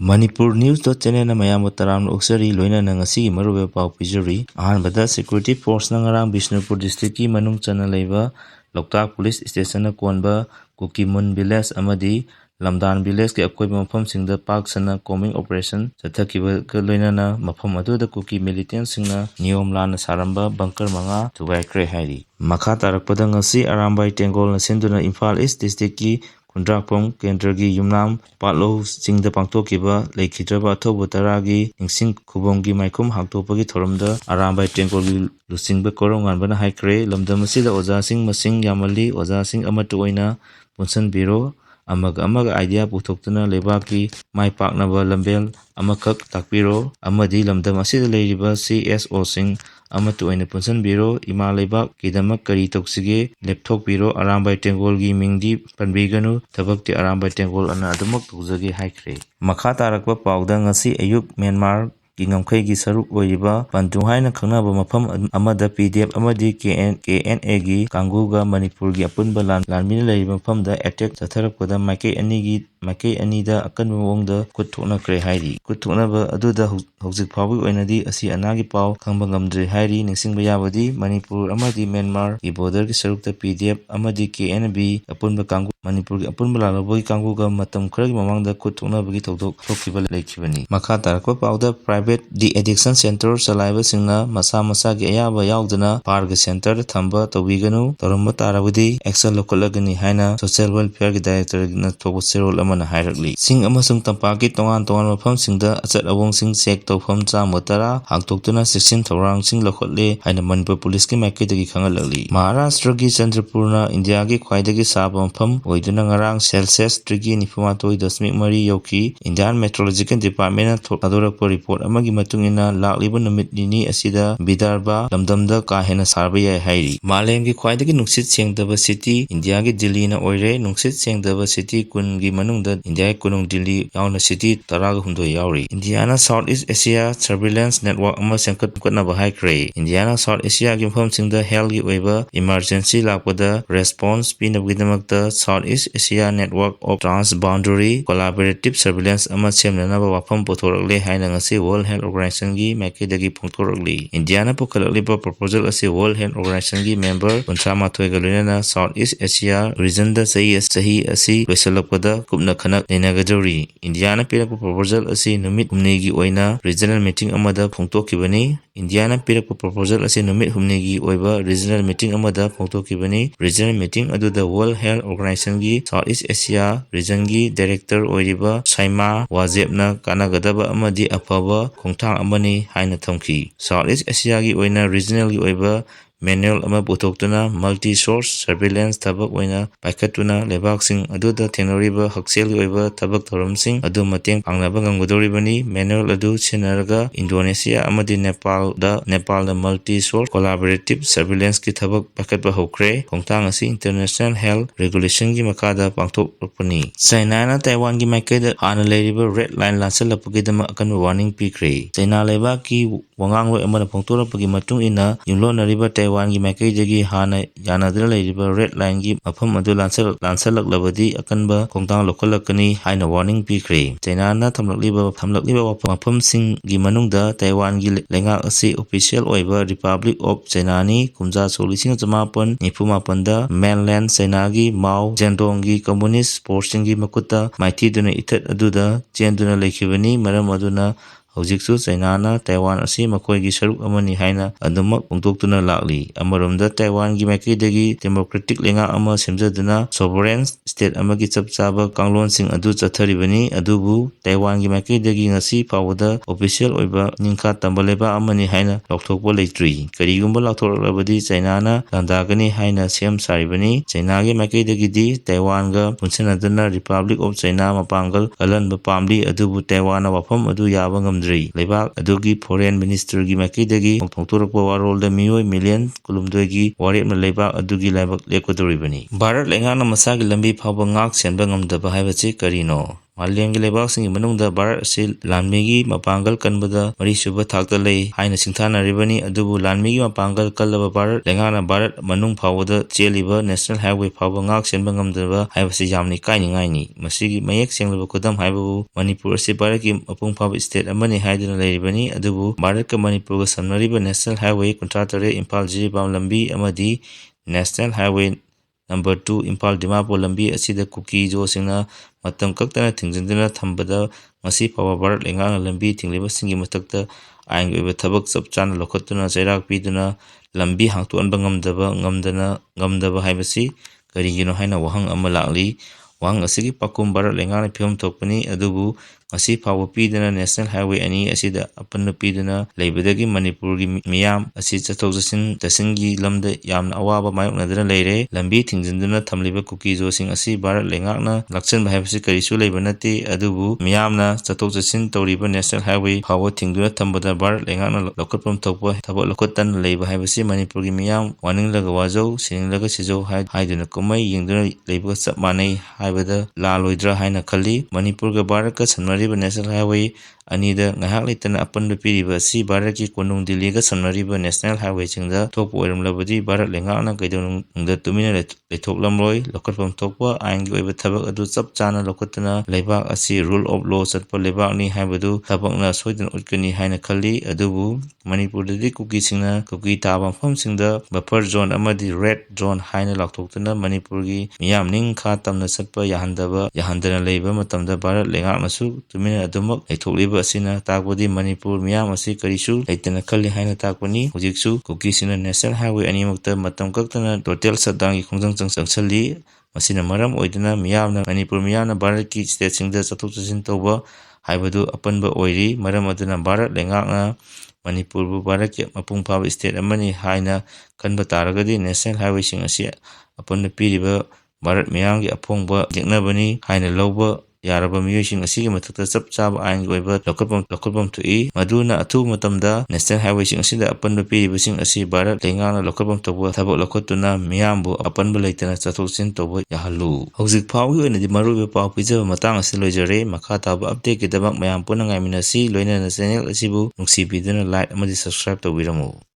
Manipur News channel na mayam taram uksari loina na ngasi maruba pau pijuri ahanbada security force na ngarang Bishnupur district ki manung chana leiba Loktak police station na konba Kukimun village amadi Lamdan village ke akoi mafam singda park sana combing operation chathakiba ka loina na mafam adu da Kuki militant singna niyom lana saramba bunker manga thugaikhre hairi makha tarakpada ngasi arambai tengol na senduna Imphal East district ki Kundrakpong Kendragi Yumnam Patlo Singda Pangtokiba Lekidraba Athobu Taragi Ningsing Kubongi Maikum Haktopagi Thoramda Arambai Tengol Lusingba Korongan Bana Haikre Lamdamasida Oza Sing Masing Yamali Oza Sing amata oina punsanbiro amaga idea putoktuna lebaki mai paknaba lambel amakak takbiro amadi lamdam asida leiriba CSO sing amata oina punsanbiro ima lebak kidamak kari toksige lepthokbiro arambai tengol gi mingdi panbiganu thabakti arambai tengol ana adumak tujage haikre makha tarakba pawda ngasi ayuk Myanmar Gingamkai gi saruk oiriba Pantung haina khangnaba mafam amada PDF amadi KNA gi Kanguga Manipur gi apunba lanmina leiriba mafamda attack chatharakpada maikei anida akanba mawongda khut thoknakhre hairi khut thoknaba aduda hojik phawgi oinadi asi anagi paw khangba ngamdre hairi ningsingba yabadi Manipur amadi Myanmar gi border gi sarukta PDF amadi KNB apunba Kangu Manipur gi apunba lalobogi Kanguga matam kharagi mamangda khut thoknabagi thokdok thokiba leikibani makha tarakpa pawda private de-addiction center salaiba singna masa gi ayaba yaudana parga center thamba tawiganu toramba tarabudi action lokalagani haina social welfare gi director na thobo serol amana hairakli sing amasung tampaki tongan mafam singda achat awong sing check tawfam chamotara hangtoktuna 16 thorang sing lokhotle haina Manipur police ki maikidagi khangalali Maharashtra gi Chandrapurna India gi khwaidagi saba mafam oiduna ngarang Celsius degree 9.3 yauki Indian Meteorological Department na thadorakpa report amagi matungina lakliba numit nini asida Vidarbha lamdamda ka hena sarba yai hairi malemgi khwaidagi nungsit sengdaba city India gi Delhi na oire nungsit sengdaba city kun gi manungda India kunung Delhi yauna city taraga hundo yauri Indiana Southeast Asia Surveillance Network ama sengkatnaba haikre Indiana South Asia gi mafam singda health gi oiba emergency lakpada response pinabgidamakta Southeast Asia Network of Transboundary Collaborative Surveillance ama semnanaba wafam pothorakle haina ngasi World Health Organization gi maikidagi phongthorakli Indiana pukhalakliba proposal asi World Health Organization gi member 38 ga loinana Southeast Asia region da sahi asi loisalakpada kupna khanak leinagadori Indiana pirakpa proposal asi numit humni gi oina regional meeting amada phongtokibani Indiana pirakpa proposal asi numit humni gi oiba regional meeting amada phongtokibani regional meeting aduda World Health Organization gi Southeast Asia region gi director oiriba Saima Wajebna kanagadaba amadi afaba khongthang amani haina thamki Southeast Asia gi oina regional gi oiba manual ama putoktuna multi source surveillance thabak oina paikhatuna lebaksing aduda thenoriba haksel gi oiba thabak thoramsing adu mateng pangnaba ngamgodoribani manual adu sinaraga Indonesia amadi Nepal da multi source collaborative surveillance ki thabak paikhatba hokre khongthang asi international health regulation gi makada pangthokpani China na Taiwan gi maikaida hana leiriba red line lansalapagidama akan warning pikre China leba ki wangangloi amana phongtorapagi matung ina yumlonariba Taiwan gi maikaidagi hana yanadra leiriba red line gi mafam adu lansalaklabadi akanba khongtang lokalakani haina warning pikre China na thamlakliba mafam sing gi manungda Taiwan gi lengak asi official oiba Republic of China ni kumja solising jamapon nipumapon da mainland China gi Mao Zedong gi communist forcing gi makuta maithiduna ithat aduda chenduna lekhibani maram aduna hojiksu China na Taiwan asi makoigi saruk amani haina adumak pongtoktuna lakli amaromda Taiwan gi maikaidagi democratic lenga ama semjaduna sovereign state amagi chapchaba kanglonsing adu chatharibani adubu Taiwan gi maikaidagi ngasi pawada official oiba ningkha tambaleba amani haina lokthokpa leitri karigumba lakthoraklabadi China na landagani haina sem saribani China gi maikaidagi di Taiwan ga punsanadana Republic of China mapangal alanba pamli adubu Taiwan na wafam adu yaba Lebak adugi foreign minister gi maikidagi phongtorakpa warolda miyoi million kulumdoi warepna lebak adugi laibak lekkodoribani Bharat lengana masagi lambi phawba ngak senba ngamdaba haibachi karino ꯃꯥꯂꯦꯝꯒꯤ ꯂꯩꯕꯥꯛꯁꯤꯡꯒꯤ ꯃꯅꯨꯡꯗ ꯚꯥꯔꯠ ꯑꯁꯤ ꯂꯥꯟꯃꯤꯒꯤ ꯃꯄꯥꯡꯒꯜ ꯀꯟꯕꯗ ꯃꯔꯤꯁꯨꯕ ꯊꯥꯛꯇ ꯂꯩ ꯍꯥꯏꯅ ꯁꯤꯡꯊꯥꯅꯔꯤꯕꯅꯤ, ꯑꯗꯨꯕꯨ ꯂꯥꯟꯃꯤꯒꯤ ꯃꯄꯥꯡꯒꯜ ꯀꯜꯂꯕ ꯚꯥꯔꯠ ꯂꯩꯉꯥꯛꯅ ꯚꯥꯔꯠ ꯃꯅꯨꯡ ꯐꯥꯎꯕꯗ ꯆꯦꯜꯂꯤꯕ ꯅꯦꯁꯅꯦꯜ ꯍꯥꯏꯋꯦ ꯐꯥꯎꯕ ꯉꯥꯛ ꯁꯦꯟꯕ ꯉꯝꯗꯕ ꯍꯥꯏꯕꯁꯤ ꯌꯥꯝꯅ ꯏꯀꯥꯏꯅꯤꯡꯉꯥꯏꯅꯤ꯫ ꯃꯁꯤꯒꯤ ꯃꯌꯦꯛ ꯁꯦꯡꯂꯕ ꯈꯨꯗꯝ ꯍꯥꯏꯕꯕꯨ ꯃꯅꯤꯄꯨꯔ ꯑꯁꯤ ꯚꯥꯔꯠꯀꯤ ꯃꯄꯨꯡ ꯐꯥꯕ ꯁ꯭ꯇꯦꯠ ꯑꯃꯅꯤ ꯍꯥꯏꯗꯨꯅ ꯂꯩꯔꯤꯕꯅꯤ, ꯑꯗꯨꯕꯨ ꯚꯥꯔꯠꯀ ꯃꯅꯤꯄꯨꯔꯒ ꯁꯝꯅꯔꯤꯕ ꯅꯦꯁꯅꯦꯜ ꯍꯥꯏꯋꯦ 38 ꯏꯝꯐꯥꯜ-ꯖꯤꯔꯤꯕꯥꯝ ꯂꯝꯕꯤ ꯑꯃꯗꯤ ꯅꯦꯁꯅꯦꯜ ꯍꯥꯏꯋꯦ ꯅꯝꯕꯔ 2 ꯏꯝꯐꯥꯜ-ꯗꯤꯃꯥꯄꯨꯔ ꯂꯝꯕꯤ ꯑꯁꯤꯗ ꯀꯨꯀꯤ-ꯖꯣꯁꯤꯡꯅ ꯃꯇꯝ ꯀꯛꯇꯅ ꯊꯤꯡꯖꯤꯟꯗꯨꯅ ꯊꯝꯕꯗ ꯉꯁꯤ ꯐꯥꯎꯕ ꯚꯥꯔꯠ ꯂꯩꯉꯥꯛꯅ ꯂꯝꯕꯤ ꯊꯤꯡꯂꯤꯕꯁꯤꯡꯒꯤ ꯃꯊꯛꯇ ꯑꯥꯏꯟꯒꯤ ꯑꯣꯏꯕ ꯊꯕꯛ ꯆꯞ ꯆꯥꯅ ꯂꯧꯈꯠꯇꯨꯅ ꯆꯩꯔꯥꯛ ꯄꯤꯗꯨꯅ ꯂꯝꯕꯤ ꯍꯥꯡꯇꯣꯛꯍꯟꯕ ꯉꯝꯗꯕ ꯍꯥꯏꯕꯁꯤ ꯀꯔꯤꯒꯤꯅꯣ ꯍꯥꯏꯅ ꯋꯥꯍꯪ ꯑꯃ ꯂꯥꯛꯂꯤ꯫ ꯋꯥꯍꯪ ꯑꯁꯤꯒꯤ ꯄꯥꯎꯈꯨꯝ ꯚꯥꯔꯠ ꯂꯩꯉꯥꯛꯅ ꯐꯤꯕꯝ ꯊꯣꯛꯄꯅꯤ, ꯑꯗꯨꯕꯨ ꯉꯁꯤ ꯐꯥꯎꯕ ꯄꯤꯗꯨꯅ ꯅꯦꯁꯅꯦꯜ ꯍꯥꯏꯋꯦ ꯑꯅꯤ ꯑꯁꯤꯗ ꯑꯄꯟꯕ ꯄꯤꯗꯨꯅ ꯂꯩꯕꯗꯒꯤ ꯃꯅꯤꯄꯨꯔꯒꯤ ꯃꯤꯌꯥꯝ ꯑꯁꯤ ꯆꯠꯊꯣꯛ-ꯆꯠꯁꯤꯟꯒꯤ ꯂꯝꯗ ꯌꯥꯝꯅ ꯑꯋꯥꯕ ꯃꯥꯌꯣꯛꯅꯗꯨꯅ ꯂꯩꯔꯦ꯫ ꯂꯝꯕꯤ ꯊꯤꯡꯖꯤꯟꯗꯨꯅ ꯊꯝꯂꯤꯕ ꯀꯨꯀꯤ-ꯖꯣꯁꯤꯡ ꯑꯁꯤ ꯚꯥꯔꯠ ꯂꯩꯉꯥꯛꯅ ꯂꯥꯛꯁꯤꯟꯕ ꯍꯥꯏꯕꯁꯤ ꯀꯔꯤꯁꯨ ꯂꯩꯕ ꯅꯠꯇꯦ, ꯑꯗꯨꯕꯨ ꯃꯤꯌꯥꯝꯅ ꯆꯠꯊꯣꯛ-ꯆꯠꯁꯤꯟ ꯇꯧꯔꯤꯕ ꯅꯦꯁꯅꯦल ꯍꯥꯏꯋꯦ ꯐꯥꯎꯕ ꯊꯤꯡꯗꯨꯅ ꯊꯝꯕꯗ ꯚꯥꯔꯠ ꯂꯩꯉꯥꯛꯅ ꯂꯧꯈꯠꯐꯝ ꯊꯣꯛꯄ ꯊꯕꯛ ꯂꯧꯈꯠꯇꯅ ꯂꯩꯕ ꯍꯥꯏꯕꯁꯤ ꯃꯅꯤꯄꯨꯔꯒꯤ ꯃꯤꯌꯥꯝ ꯋꯥꯅꯤꯡꯂꯒ ꯋꯥꯖꯧ, ꯁꯤꯅꯤꯡꯂꯒ ꯁꯤꯖꯧ ꯍꯥꯏꯗꯨꯅ ꯀꯨꯝꯃꯩ ꯌꯦꯡꯗꯨꯅ ꯂꯩꯕꯒ ꯆꯞ ꯃꯥꯟꯅꯩ ꯍꯥꯏꯕꯗ ꯂꯥꯜꯂꯣꯏꯗ꯭ꯔꯥ ꯍꯥꯏꯅ ꯈꯜꯂꯤ꯫ ꯃꯅꯤꯄꯨꯔꯒ ꯚꯥꯔꯠꯀ ꯁꯝꯅꯔꯤꯕ ꯅꯦꯁꯅꯦꯜ ꯍꯥꯏꯋꯦ ꯑꯅꯤꯗ ꯉꯥꯏꯍꯥꯛ ꯂꯩꯇꯅ ꯑꯄꯟꯕ ꯄꯤꯔꯤꯕ ꯑꯁꯤ ꯚꯥꯔꯠꯀꯤ ꯀꯣꯅꯨꯡ ꯗꯤꯜꯂꯤꯒ ꯁꯝꯅꯔꯤꯕ ꯅꯦꯁꯅꯦꯜ ꯍꯥꯏꯋꯦꯁꯤꯡꯗ ꯊꯣꯛꯄ ꯑꯣꯏꯔꯝꯂꯕꯗꯤ ꯚꯥꯔꯠ ꯂꯩꯉꯥꯛꯅ ꯀꯩꯗꯧꯅꯨꯡꯗ ꯇꯨꯃꯤꯟꯅ ꯂꯩꯊꯣꯛꯂꯝꯂꯣꯏ꯫ ꯂꯧꯈꯠꯐꯝ ꯊꯣꯛꯄ ꯑꯥꯏꯟꯒꯤ ꯑꯣꯏꯕ ꯊꯕꯛ ꯑꯗꯨ ꯆꯞ ꯆꯥꯅ ꯂꯧꯈꯠꯇꯨꯅ ꯂꯩꯕꯥꯛ ꯑꯁꯤ ꯔꯨꯜ ꯑꯣꯐ ꯂꯣ ꯆꯠꯄ ꯂꯩꯕꯥꯛꯅꯤ ꯍꯥꯏꯕꯗꯨ ꯊꯕꯛꯅ ꯁꯣꯏꯗꯅ ꯎꯠꯀꯅꯤ ꯍꯥꯏꯅ ꯈꯜꯂꯤ꯫ ꯑꯗꯨꯕꯨ ꯃꯅꯤꯄꯨꯔꯗꯗꯤ ꯀꯨꯀꯤꯁꯤꯡꯅ ꯀꯨꯀꯤ ꯇꯥꯕ ꯃꯐꯝꯁꯤꯡꯗ ꯕꯐꯔ ꯖꯣꯟ ꯑꯃꯗꯤ ꯔꯦꯗ ꯖꯣꯟ ꯍꯥꯏꯅ ꯂꯥꯎꯊꯣꯛꯇꯨꯅ ꯃꯅꯤꯄꯨꯔꯒꯤ ꯃꯤꯌꯥꯝ ꯅꯤꯡꯈꯥ ꯇꯝꯅ ꯆꯠꯄ ꯌꯥꯍꯟꯗꯅ ꯂꯩꯕ ꯃꯇꯝꯗ ꯚꯥꯔꯠ ꯂꯩꯉꯥꯛꯅꯁꯨ ꯇꯨꯃꯤꯟꯅ ꯑꯗꯨꯃꯛ ꯂꯩꯊꯣꯛꯂꯤꯕ ꯑꯁꯤꯅ ꯇꯥꯛꯄꯗꯤ ꯃꯅꯤꯄꯨꯔ ꯃꯤꯌꯥꯝ ꯑꯁꯤ ꯀꯔꯤꯁꯨ ꯂꯩꯇꯅ ꯈꯜꯂꯤ ꯍꯥꯏꯅ ꯇꯥꯛꯄꯅꯤ꯫ ꯍꯧꯖꯤꯛꯁꯨ ꯀꯨꯀꯤꯁꯤꯡꯅ ꯅꯦꯁꯅꯦꯜ ꯍꯥꯏꯋꯦ ꯑꯅꯤꯃꯛꯇ ꯃꯇꯝ ꯀꯛꯇꯅ ꯇꯣꯇꯦꯜ ꯁꯠꯗꯥꯎꯟꯒꯤ ꯈꯣꯡꯖꯪ ꯆꯪꯁꯤꯜꯂꯤ꯫ ꯃꯁꯤꯅ ꯃꯔꯝ ꯑꯣꯏꯗꯨꯅ ꯃꯅꯤꯄꯨꯔ ꯃꯤꯌꯥꯝꯅ ꯚꯥꯔꯠꯀꯤ ꯁ꯭ꯇꯦꯠꯁꯤꯡꯗ ꯆꯠꯊꯣꯛ-ꯆꯠꯁꯤꯟ ꯇꯧꯕ ꯍꯥꯏꯕꯗꯨ ꯑꯄꯟꯕ ꯑꯣꯏꯔꯤ꯫ ꯃꯔꯝ ꯑꯗꯨꯅ ꯚꯥꯔꯠ ꯂꯩꯉꯥꯛꯅ ꯃꯅꯤꯄꯨꯔꯕꯨ ꯚꯥꯔꯠꯀꯤ ꯃꯄꯨꯡ ꯐꯥꯕ ꯁ꯭ꯇꯦꯠ ꯑꯃꯅꯤ ꯍꯥꯏꯅ ꯈꯟꯕ ꯇꯥꯔꯒꯗꯤ ꯅꯦꯁꯅꯦꯜ ꯍꯥꯏꯋꯦꯁꯤꯡ ꯑꯁꯤ ꯑꯄꯟꯕ ꯄꯤꯔꯤꯕ ꯚꯥꯔꯠ ꯃꯤꯌꯥꯝꯒꯤ ꯑꯐꯣꯡꯕ ꯌꯦꯛꯅꯕꯅꯤ ꯍꯥꯏꯅ ꯂꯧꯕ ꯌꯥꯔꯕ ꯃꯤꯑꯣꯏꯁꯤꯡ ꯑꯁꯤꯒꯤ ꯃꯊꯛꯇ ꯆꯞ ꯆꯥꯕ ꯑꯥꯏꯟꯒꯤ ꯑꯣꯏꯕ ꯂꯧꯈꯠꯐꯝ ꯊꯣꯛꯏ, ꯃꯗꯨꯅ ꯑꯊꯨꯕꯃꯇꯝꯗ ꯅꯦꯁꯅꯦꯜ ꯍꯥꯏꯋꯦꯁꯤꯡ ꯑꯁꯤꯗ ꯑꯄꯟꯕ ꯄꯤꯔꯤꯕꯁꯤꯡ ꯑꯁꯤ ꯚꯥꯔꯠ ꯂꯩꯉꯥꯛꯅ ꯂꯧꯈꯠꯐꯝ ꯊꯣꯛꯄ ꯊꯕꯛ ꯂꯧꯈꯠꯇꯨꯅ ꯃꯤꯌꯥꯝꯕꯨ ꯑꯄꯟꯕ ꯂꯩꯇꯅ ꯆꯠꯊꯣꯛ-ꯆꯠꯁꯤꯟ ꯇꯧꯕ ꯌꯥꯍꯜꯂꯨ꯫ ꯍꯧꯖꯤꯛ ꯐꯥꯎꯕꯒꯤ ꯑꯣꯏꯅꯗꯤ ꯃꯔꯨꯑꯣꯏꯕ ꯄꯥꯎ ꯄꯤꯖꯕ ꯃꯇꯥꯡ ꯑꯁꯤꯗ ꯂꯣꯏꯖꯔꯦ꯫ ꯃꯈꯥ ꯇꯥꯕ ꯑꯞꯗꯦꯠꯀꯤꯗꯃꯛ ꯃꯌꯥꯝ ꯄꯨꯟꯅ ꯉꯥꯏꯃꯤꯟꯅꯁꯤ, ꯂꯣꯏꯅꯅ ꯆꯦꯅꯦꯜ ꯑꯁꯤꯕꯨ ꯅꯨꯡꯁꯤꯕꯤꯗꯨꯅ ꯂꯥꯏꯛ ꯑꯃꯗꯤ ꯁꯕꯁꯀ꯭ꯔꯥꯏꯕ ꯇꯧꯕꯤꯔꯝꯃꯨ꯫